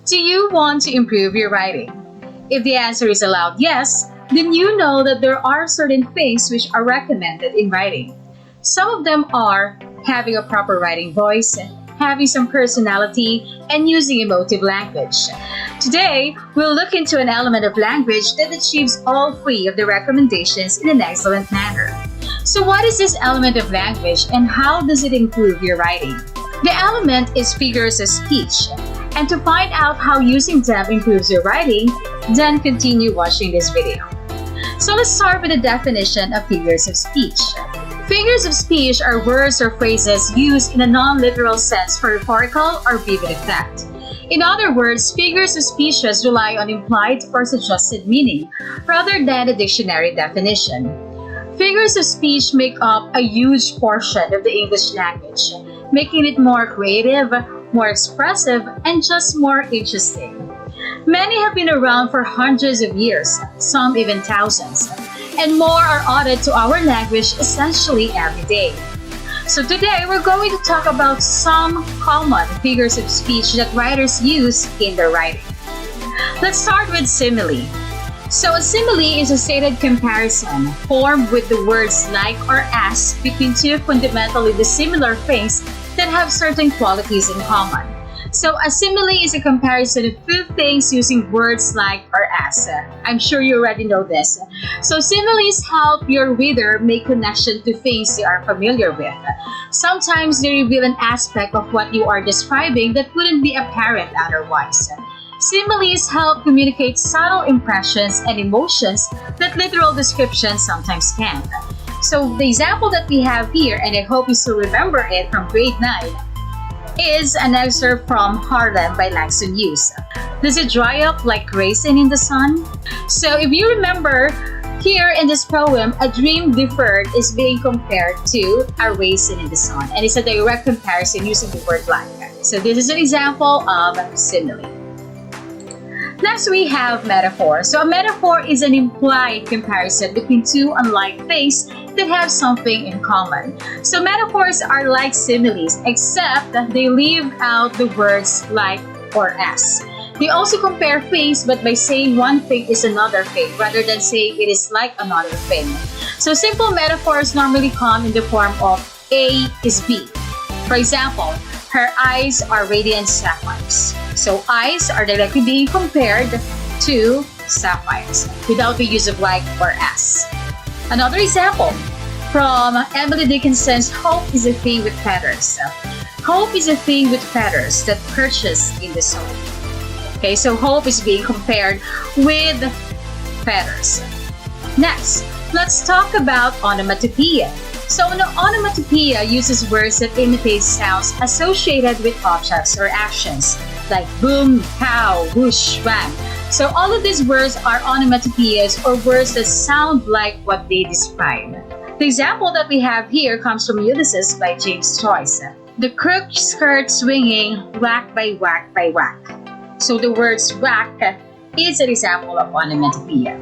Do you want to improve your writing? If the answer is a loud yes, then you know that there are certain things which are recommended in writing. Some of them are having a proper writing voice, having some personality, and using emotive language. Today, we'll look into an element of language that achieves all three of the recommendations in an excellent manner. So what is this element of language and how does it improve your writing? The element is figures of speech. And to find out how using them improves your writing, then continue watching this video. So let's start with the definition of figures of speech. Figures of speech are words or phrases used in a non-literal sense for rhetorical or vivid effect. In other words, figures of speech rely on implied or suggested meaning rather than a dictionary definition. Figures of speech make up a huge portion of the English language, making it more creative, more expressive, and just more interesting. Many have been around for hundreds of years, some even thousands, and more are added to our language essentially every day. So today, we're going to talk about some common figures of speech that writers use in their writing. Let's start with simile. So a simile is a stated comparison formed with the words like or as between two fundamentally dissimilar things that have certain qualities in common. So a simile is a comparison of two things using words like or as. I'm sure you already know this. So similes help your reader make connection to things they are familiar with. Sometimes they reveal an aspect of what you are describing that wouldn't be apparent otherwise. Similes help communicate subtle impressions and emotions that literal descriptions sometimes can't. So the example that we have here, and I hope you still remember it from grade 9, is an excerpt from Harlem by Langston Hughes. Does it dry up like raisin in the sun? So if you remember, here in this poem, a dream deferred is being compared to a raisin in the sun, and it's a direct comparison using the word like. So this is an example of simile. Next, we have metaphor. So a metaphor is an implied comparison between two unlike things that have something in common. So metaphors are like similes, except they leave out the words like or as. They also compare things, but by saying one thing is another thing, rather than saying it is like another thing. So simple metaphors normally come in the form of A is B. For example, her eyes are radiant sapphires. So eyes are directly being compared to sapphires without the use of like or as. Another example from Emily Dickinson's Hope is a Thing with Feathers. Hope is a thing with feathers that perches in the soul. Okay, so hope is being compared with feathers. Next, let's talk about onomatopoeia. So an onomatopoeia uses words that imitate sounds associated with objects or actions, like boom, pow, whoosh, bang. So all of these words are onomatopoeias, or words that sound like what they describe. The example that we have here comes from Ulysses by James Joyce. The crook skirt swinging, whack by whack by whack. So the words whack is an example of onomatopoeia.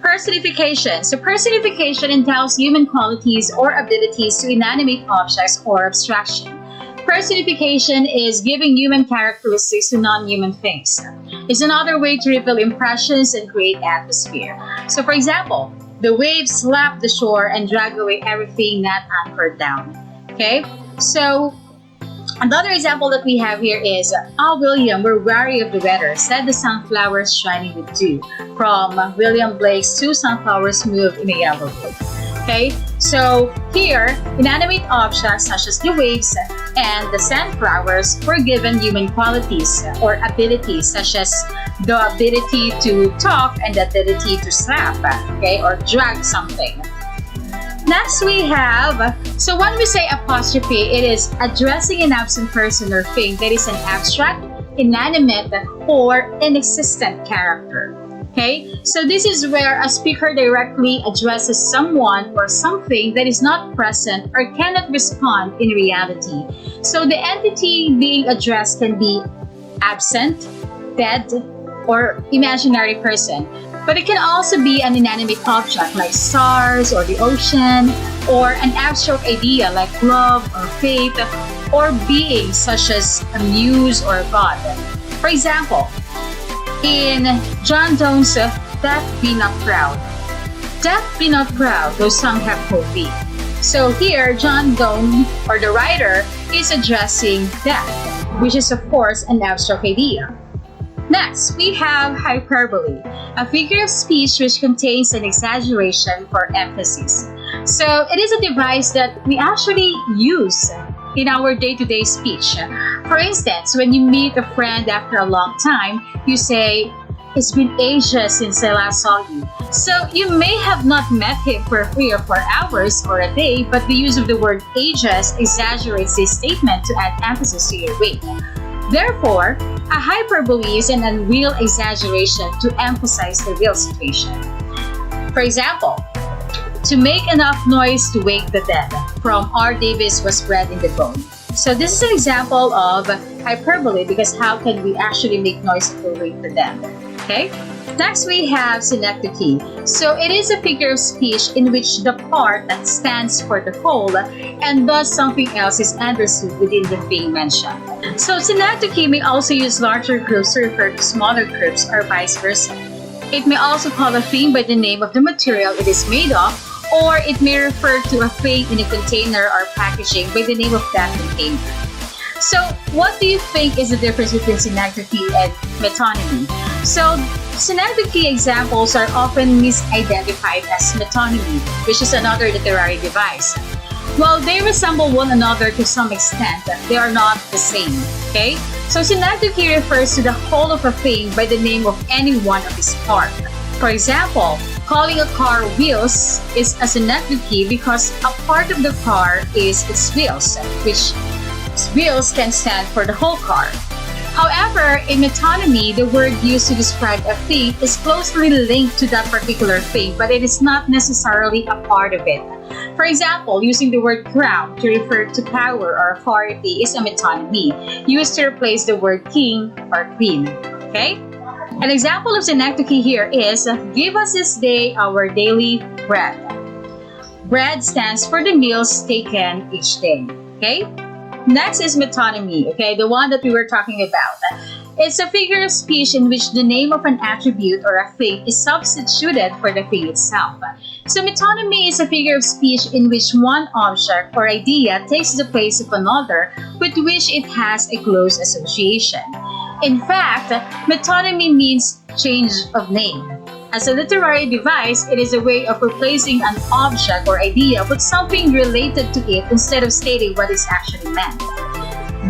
Personification. So personification entails human qualities or abilities to inanimate objects or abstraction. Personification is giving human characteristics to non-human things. It's another way to reveal impressions and create atmosphere. So for example, the waves slap the shore and drag away everything not anchored down. Okay? So another example that we have here is, William, we're wary of the weather, said the sunflowers shining with dew, from William Blake's Two Sunflowers Move in a Yellow Book. Okay, so here, inanimate objects such as the waves and the sunflowers were given human qualities or abilities, such as the ability to talk and the ability to slap, okay, or drag something. Next we have, so when we say apostrophe, it is addressing an absent person or thing that is an abstract, inanimate, or inexistent character. Okay, so this is where a speaker directly addresses someone or something that is not present or cannot respond in reality. So the entity being addressed can be absent, dead, or imaginary person. But it can also be an inanimate object like stars or the ocean, or an abstract idea like love or faith, or beings such as a muse or a god. For example, in John Donne's Death Be Not Proud. Death Be Not Proud, though some have cold. So here, John Donne, or the writer, is addressing death, which is of course an abstract idea. Next, we have hyperbole, a figure of speech which contains an exaggeration for emphasis. So it is a device that we actually use in our day-to-day speech. For instance, when you meet a friend after a long time, you say, "It's been ages since I last saw you." So you may have not met him for 3 or 4 hours or a day, but the use of the word ages exaggerates this statement to add emphasis to your weight. Therefore, a hyperbole is an unreal exaggeration to emphasize the real situation. For example, to make enough noise to wake the dead, from R. Davis was bred in the bone. So this is an example of hyperbole, because how can we actually make noise to wake the dead? Okay? Next, we have synecdoche. So it is a figure of speech in which the part that stands for the whole and thus something else is understood within the thing mentioned. So synecdoche may also use larger groups to refer to smaller groups or vice versa. It may also call a thing by the name of the material it is made of, or it may refer to a thing in a container or packaging by the name of that container. So what do you think is the difference between synecdoche and metonymy? So synecdoche examples are often misidentified as metonymy, which is another literary device. While they resemble one another to some extent, they are not the same. Okay? So synecdoche refers to the whole of a thing by the name of any one of its parts. For example, calling a car wheels is a synecdoche because a part of the car is its wheels, which wheels can stand for the whole car. However, in metonymy, the word used to describe a thing is closely linked to that particular thing, but it is not necessarily a part of it. For example, using the word crown to refer to power or authority is a metonymy, used to replace the word king or queen. Okay? An example of synecdoche here is, "Give us this day our daily bread." Bread stands for the meals taken each day. Okay? Next is metonymy, okay, the one that we were talking about. It's a figure of speech in which the name of an attribute or a thing is substituted for the thing itself. So metonymy is a figure of speech in which one object or idea takes the place of another with which it has a close association. In fact, metonymy means change of name. As a literary device, it is a way of replacing an object or idea with something related to it instead of stating what is actually meant.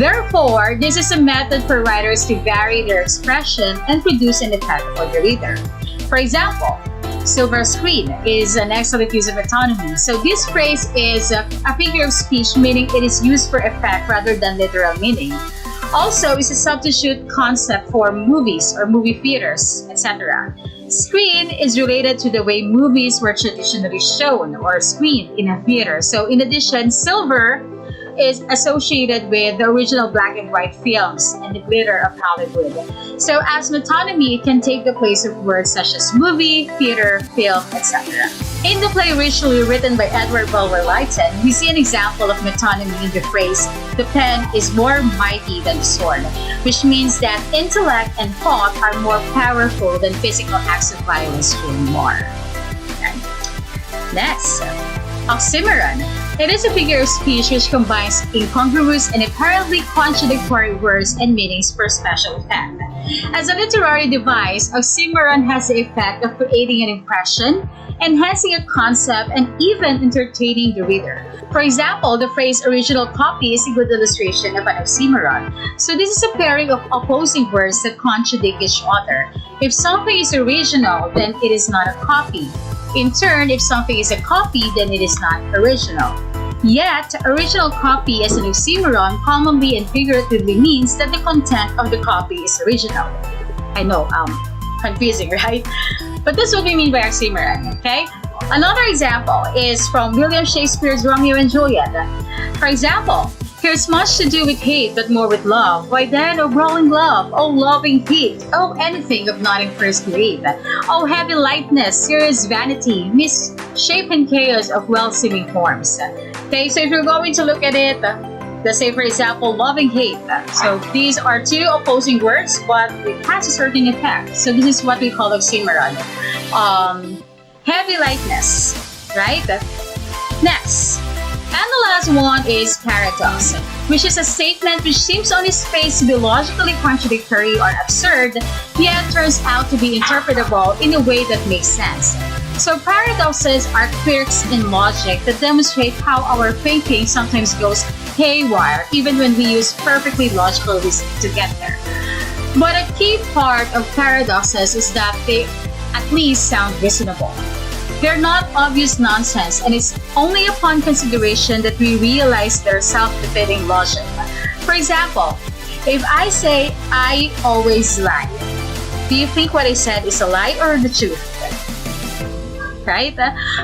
Therefore, this is a method for writers to vary their expression and produce an effect for the reader. For example, silver screen is an excellent use of metonymy. So this phrase is a figure of speech, meaning it is used for effect rather than literal meaning. Also, it's a substitute concept for movies or movie theaters, etc. Screen is related to the way movies were traditionally shown or screened in a theater. So in addition, silver is associated with the original black and white films and the glitter of Hollywood. So as metonymy, it can take the place of words such as movie, theater, film, etc. In the play Richelieu, written by Edward Bulwer-Lytton, we see an example of metonymy in the phrase, "The pen is more mighty than the sword," which means that intellect and thought are more powerful than physical acts of violence anymore. Okay. Next, oxymoron. It is a figure of speech which combines incongruous and apparently contradictory words and meanings for special effect. As a literary device, oxymoron has the effect of creating an impression, enhancing a concept, and even entertaining the reader. For example, the phrase original copy is a good illustration of an oxymoron. So this is a pairing of opposing words that contradict each other. If something is original, then it is not a copy. In turn, if something is a copy, then it is not original. Yet, original copy as an oxymoron commonly and figuratively means that the content of the copy is original. I know, confusing, right? But that's what we mean by oxymoron, okay? Another example is from William Shakespeare's Romeo and Juliet. For example, "Here's much to do with hate, but more with love. Why then, oh brawling love, oh loving heat, oh anything of not in first believe. Oh heavy lightness, serious vanity, misshapen chaos of well-seeming forms." Okay, so if you're going to look at it, Let's say, for example, love and hate. So these are two opposing words, but it has a certain effect. So this is what we call oxymoron. Heavy lightness, right? Next. And the last one is paradox, which is a statement which seems on its face to be logically contradictory or absurd, yet turns out to be interpretable in a way that makes sense. So paradoxes are quirks in logic that demonstrate how our thinking sometimes goes haywire, even when we use perfectly logical reasoning to get there. But a key part of paradoxes is that they at least sound reasonable. They're not obvious nonsense, and it's only upon consideration that we realize their self-defeating logic. For example, if I say, I always lie, do you think what I said is a lie or the truth? Right?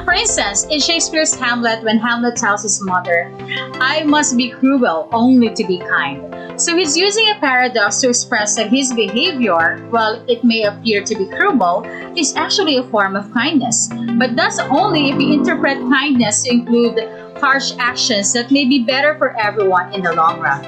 For instance, in Shakespeare's Hamlet, when Hamlet tells his mother, I must be cruel only to be kind. So he's using a paradox to express that his behavior, while it may appear to be cruel, is actually a form of kindness. But that's only if we interpret kindness to include harsh actions that may be better for everyone in the long run.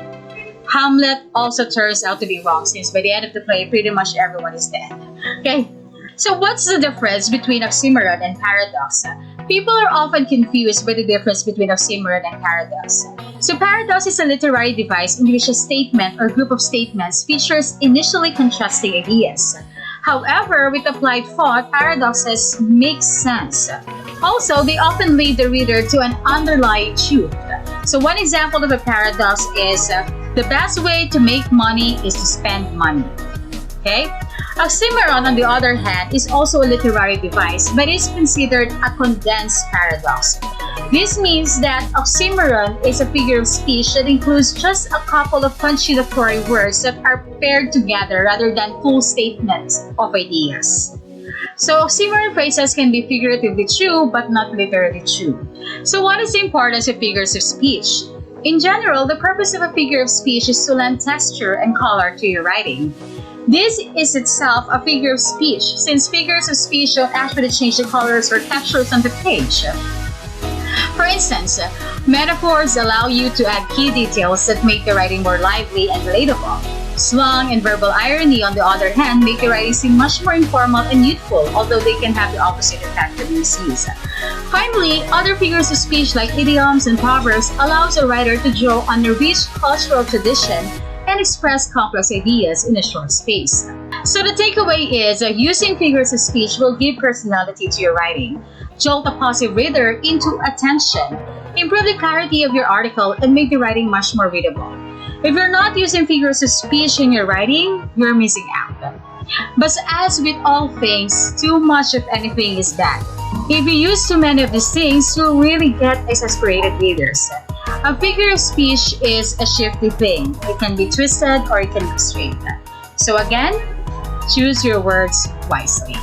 Hamlet also turns out to be wrong, since by the end of the play, pretty much everyone is dead. Okay? So what's the difference between oxymoron and paradox? People are often confused by the difference between oxymoron and paradox. So paradox is a literary device in which a statement or group of statements features initially contrasting ideas. However, with applied thought, paradoxes make sense. Also, they often lead the reader to an underlying truth. So one example of a paradox is, the best way to make money is to spend money. Okay? Oxymoron, on the other hand, is also a literary device, but is considered a condensed paradox. This means that oxymoron is a figure of speech that includes just a couple of contradictory words that are paired together rather than full statements of ideas. So oxymoron phrases can be figuratively true, but not literally true. So what is the importance of figures of speech? In general, the purpose of a figure of speech is to lend texture and color to your writing. This is itself a figure of speech, since figures of speech don't actually change the colors or textures on the page. For instance, metaphors allow you to add key details that make the writing more lively and relatable. Slang and verbal irony, on the other hand, make the writing seem much more informal and youthful, although they can have the opposite effect of misuse. Finally, other figures of speech like idioms and proverbs allows a writer to draw on a rich cultural tradition and express complex ideas in a short space. So the takeaway is using figures of speech will give personality to your writing, jolt a passive reader into attention, improve the clarity of your article, and make the writing much more readable. If you're not using figures of speech in your writing, you're missing out. But as with all things, too much of anything is bad. If you use too many of these things, you'll really get exasperated readers. A figure of speech is a shifty thing. It can be twisted or it can be straight. So again, choose your words wisely.